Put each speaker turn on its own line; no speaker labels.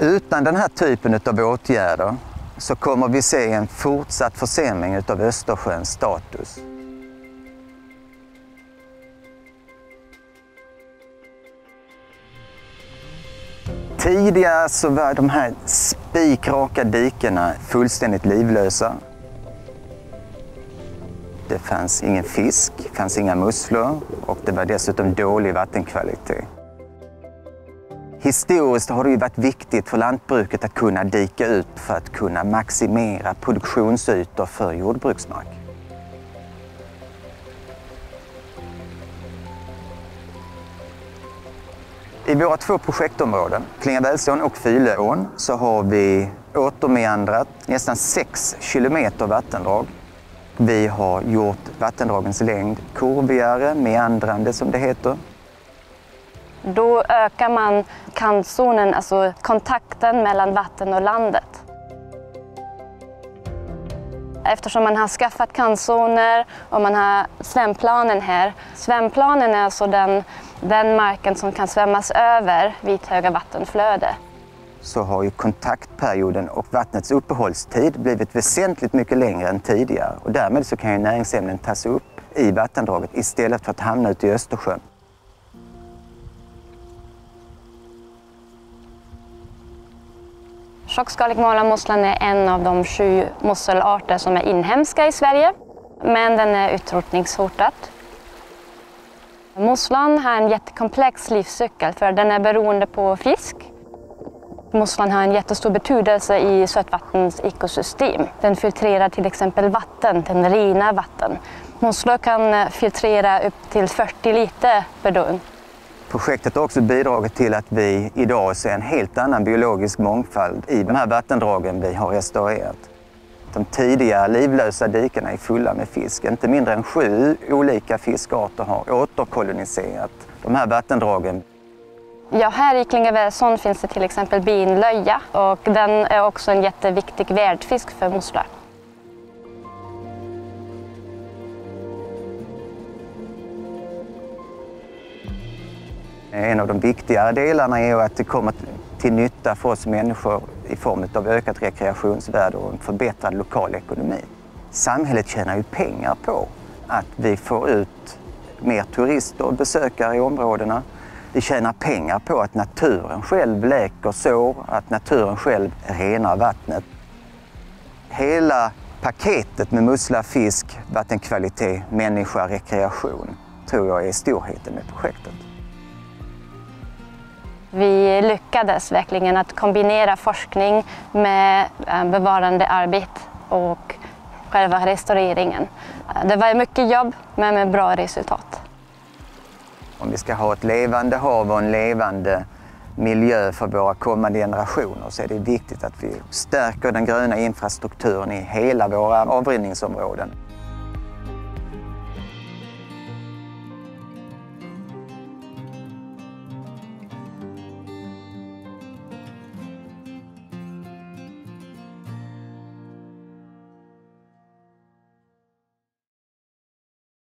Utan den här typen av åtgärder så kommer vi se en fortsatt försämring av Östersjöns status. Tidigare så var de här spikraka dikena fullständigt livlösa. Det fanns ingen fisk, det fanns inga musslor och det var dessutom dålig vattenkvalitet. Historiskt har det ju varit viktigt för lantbruket att kunna dika ut för att kunna maximera produktionsytor för jordbruksmark. I våra två projektområden, Klingavälsån och Fyleån, så har vi återmeandrat nästan 6 kilometer vattendrag. Vi har gjort vattendragens längd kurvigare, meandrande som det heter.
Då ökar man kantzonen, alltså kontakten mellan vatten och landet. Eftersom man har skaffat kantzoner och man har svämplanen här. Svämplanen är alltså den marken som kan svämmas över vid ett höga vattenflöde.
Så har ju kontaktperioden och vattnets uppehållstid blivit väsentligt mycket längre än tidigare. Och därmed så kan ju näringsämnen tas upp i vattendraget istället för att hamna ute i Östersjön.
Tjockskalig malarmusslan är en av de 7 musselarter som är inhemska i Sverige, men den är utrotningshotad. Musslan har en jättekomplex livscykel för den är beroende på fisk. Musslan har en jättestor betydelse i sötvattens ekosystem. Den filtrerar till exempel vatten, den renar vatten. Musslor kan filtrera upp till 40 liter per dygn.
Projektet har också bidragit till att vi idag ser en helt annan biologisk mångfald i de här vattendragen vi har restaurerat. De tidiga livlösa dikena är fulla med fisk. Inte mindre än 7 olika fiskarter har återkoloniserat de här vattendragen.
Ja, här i Klingavälsån finns det till exempel binlöja och den är också en jätteviktig värdfisk för musslor.
En av de viktigare delarna är att det kommer till nytta för oss människor i form av ökat rekreationsvärde och en förbättrad lokal ekonomi. Samhället tjänar ju pengar på att vi får ut mer turister och besökare i områdena. Vi tjänar pengar på att naturen själv läker sår, att naturen själv renar vattnet. Hela paketet med mussla, fisk, vattenkvalitet, människa, rekreation tror jag är storheten med projektet. Vi lyckades verkligen att kombinera forskning med bevarande arbete och själva restaureringen. Det var mycket jobb men med bra resultat. Om vi ska ha ett levande hav och en levande miljö för våra kommande generationer så är det viktigt att vi stärker den gröna infrastrukturen i hela våra avrinningsområden.